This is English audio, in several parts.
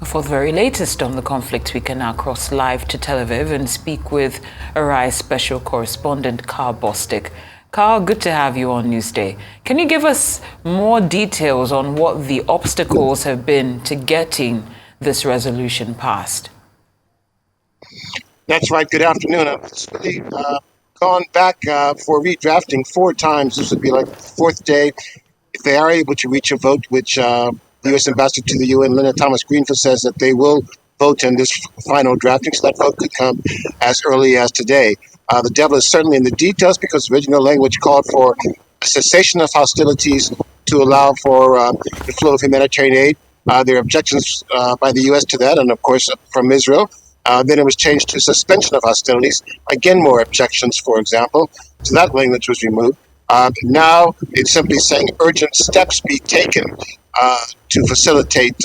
For the very latest on the conflict, we can now cross live to Tel Aviv and speak with Arise special correspondent Karl Bostic. Karl, good to have you on Newsday. Can you give us more details on what the obstacles have been to getting this resolution passed? That's right. Good afternoon. It's really gone back for redrafting 4 times. This would be like the 4th day. If they are able to reach a vote, which the U.S. Ambassador to the UN, Linda Thomas-Greenfield, says that they will vote in this final drafting, so that vote could come as early as today. The devil is certainly in the details because the original language called for a cessation of hostilities to allow for the flow of humanitarian aid. There are objections by the U.S. to that, and of course from Israel. Then it was changed to suspension of hostilities. Again, more objections, for example. So that language was removed. Now it's simply saying urgent steps be taken to facilitate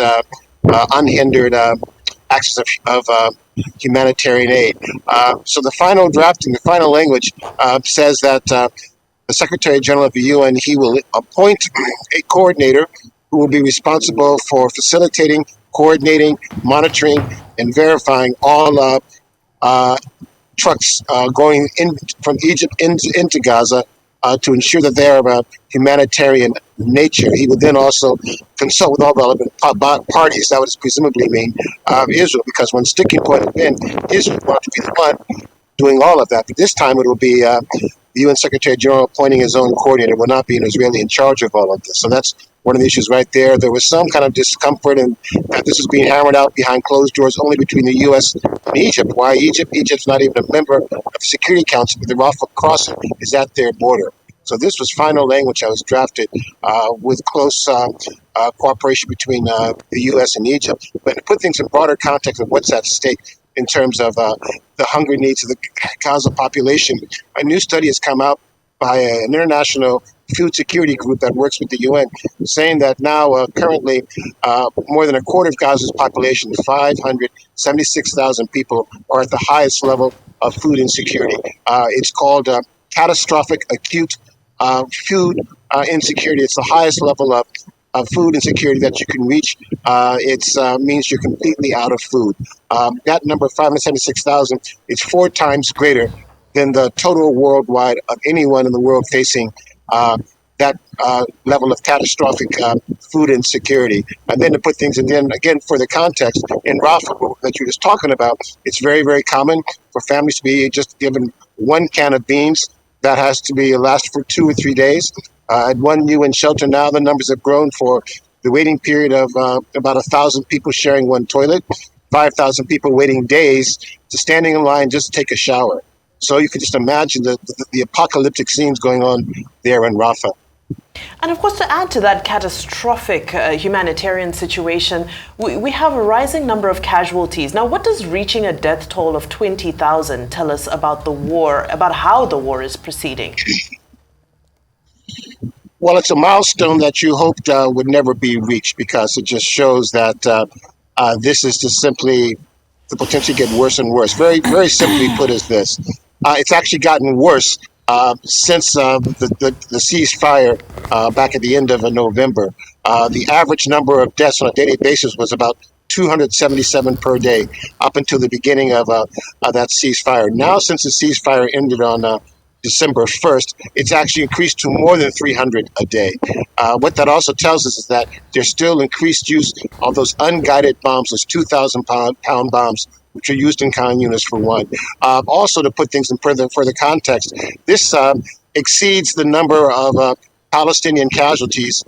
unhindered access of humanitarian aid. So the final drafting, the final language says that the Secretary General of the UN, he will appoint a coordinator who will be responsible for facilitating, coordinating, monitoring, and verifying all trucks going in from Egypt into Gaza to ensure that they are of a humanitarian nature. He would then also consult with all relevant parties. That would presumably mean Israel, because one sticking point had been Israel wanted to be the one doing all of that. But this time it will be the UN Secretary General appointing his own coordinator. It will not be an Israeli in charge of all of this. So that's one of the issues right there. There was some kind of discomfort and that this is being hammered out behind closed doors only between the U.S. and Egypt. Why Egypt? Egypt's not even a member of the Security Council, but the Rafah crossing is at their border. So this was final language that was drafted with close cooperation between the U.S. and Egypt. But to put things in broader context of what's at stake in terms of the hunger needs of the Gaza population, a new study has come out by an international food security group that works with the UN, saying that now currently more than a quarter of Gaza's population, 576,000 people, are at the highest level of food insecurity. It's called catastrophic acute food insecurity. It's the highest level of food insecurity that you can reach. It means you're completely out of food. That number, 576,000, is 4 times greater than the total worldwide of anyone in the world facing that level of catastrophic food insecurity. And then to put things in, then again, for the context, in Rafah that you're just talking about, it's very, very common for families to be just given 1 can of beans that has to be last for 2 or 3 days. At one UN shelter now, the numbers have grown for the waiting period of about 1,000 people sharing 1 toilet, 5,000 people waiting days to standing in line just to take a shower. So you could just imagine the apocalyptic scenes going on there in Rafah. And of course, to add to that catastrophic humanitarian situation, we have a rising number of casualties. Now, what does reaching a death toll of 20,000 tell us about the war, about how the war is proceeding? Well, it's a milestone that you hoped would never be reached, because it just shows that this is just simply to potentially get worse and worse. Very, very simply put is this. It's actually gotten worse since the ceasefire back at the end of November. The average number of deaths on a daily basis was about 277 per day up until the beginning of that ceasefire. Now, since the ceasefire ended on December 1st, it's actually increased to more than 300 a day. What that also tells us is that there's still increased use of those unguided bombs, those 2,000-pound bombs, which are used in common units for one. Also, to put things in further context, this exceeds the number of Palestinian casualties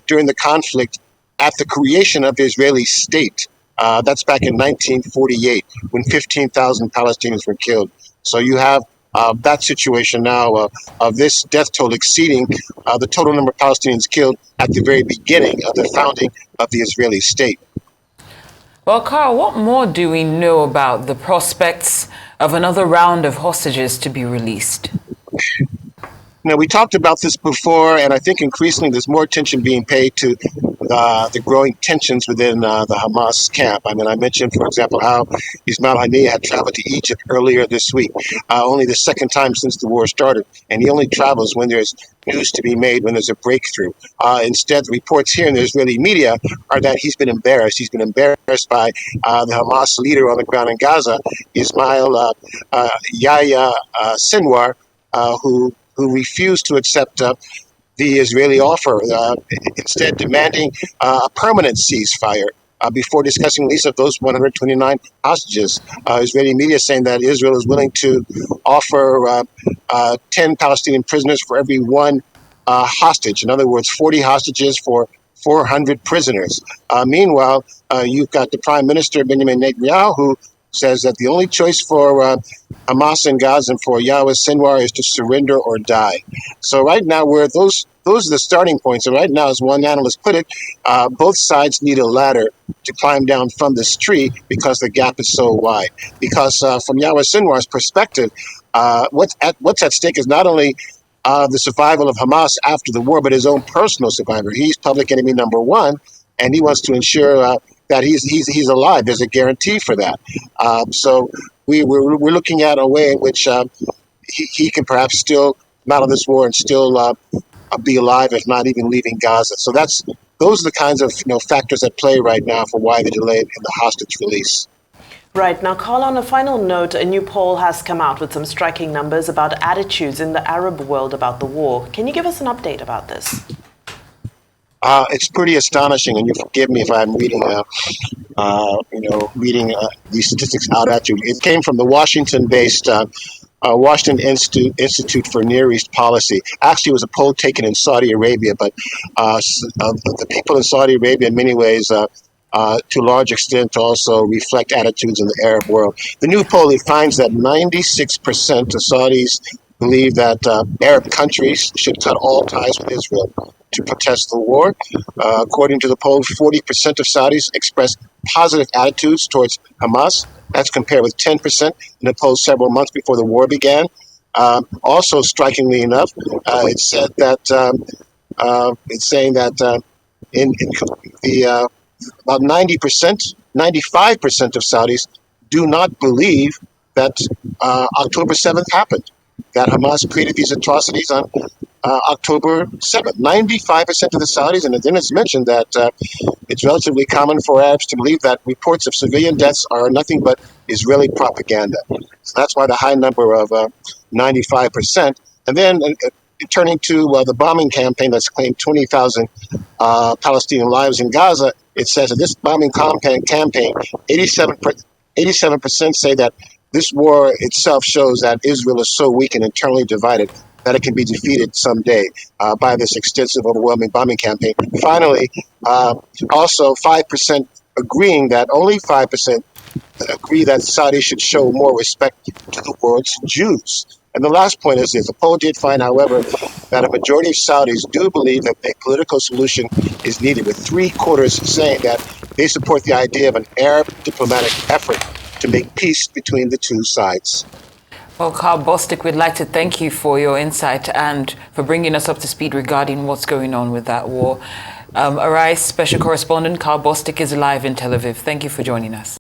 during the conflict at the creation of the Israeli state. That's back in 1948, when 15,000 Palestinians were killed. So you have that situation now of this death toll exceeding the total number of Palestinians killed at the very beginning of the founding of the Israeli state. Well, Karl, what more do we know about the prospects of another round of hostages to be released? Now, we talked about this before, and I think increasingly there's more attention being paid to the growing tensions within the Hamas camp. I mean, I mentioned, for example, how Ismail Haniyeh had traveled to Egypt earlier this week, only the second time since the war started, and he only travels when there's news to be made, when there's a breakthrough. Instead, the reports here in the Israeli media are that he's been embarrassed. He's been embarrassed by the Hamas leader on the ground in Gaza, Ismail Yahya Sinwar, who refused to accept the Israeli offer, instead demanding a permanent ceasefire before discussing release of those 129 hostages. Israeli media saying that Israel is willing to offer 10 Palestinian prisoners for every one hostage. In other words, 40 hostages for 400 prisoners. Meanwhile, you've got the Prime Minister, Benjamin Netanyahu, who says that the only choice for Hamas and Gaza and for Yahweh Sinwar is to surrender or die. So right now, those are the starting points. And right now, as one analyst put it, both sides need a ladder to climb down from this tree because the gap is so wide. Because from Yahweh Sinwar's perspective, what's at stake is not only the survival of Hamas after the war, but his own personal survival. He's public enemy number one, and he wants to ensure that he's alive. There's a guarantee for that. So we're looking at a way in which he can perhaps still not on this war and still be alive, if not even leaving Gaza. So those are the kinds of factors at play right now for why the delay in the hostage release. Right. Now, Karl, on a final note, a new poll has come out with some striking numbers about attitudes in the Arab world about the war. Can you give us an update about this? It's pretty astonishing, and you forgive me if I'm reading, these statistics out at you. It came from the Washington-based Washington Institute for Near East Policy. Actually, it was a poll taken in Saudi Arabia, but the people in Saudi Arabia, in many ways, to a large extent, also reflect attitudes in the Arab world. The new poll, it finds that 96% of Saudis believe that Arab countries should cut all ties with Israel to protest the war. According to the poll, 40% of Saudis expressed positive attitudes towards Hamas. That's compared with 10% in the poll several months before the war began. Also, strikingly enough, it said that it's saying that about 90%, 95% of Saudis do not believe that October 7th happened, that Hamas created these atrocities on October 7th. 95% of the Saudis, and then it's mentioned that it's relatively common for Arabs to believe that reports of civilian deaths are nothing but Israeli propaganda. So that's why the high number of 95%. And then turning to the bombing campaign that's claimed 20,000 Palestinian lives in Gaza, it says that this bombing campaign, 87% say that this war itself shows that Israel is so weak and internally divided that it can be defeated someday by this extensive, overwhelming bombing campaign. Finally, also 5% agreeing that only 5% agree that Saudi should show more respect to the world's Jews. And the last point is this. The poll did find, however, that a majority of Saudis do believe that a political solution is needed, with 3/4 saying that they support the idea of an Arab diplomatic effort to make peace between the two sides. Well, Karl Bostic, we'd like to thank you for your insight and for bringing us up to speed regarding what's going on with that war. Arise Special Correspondent Karl Bostic is live in Tel Aviv. Thank you for joining us.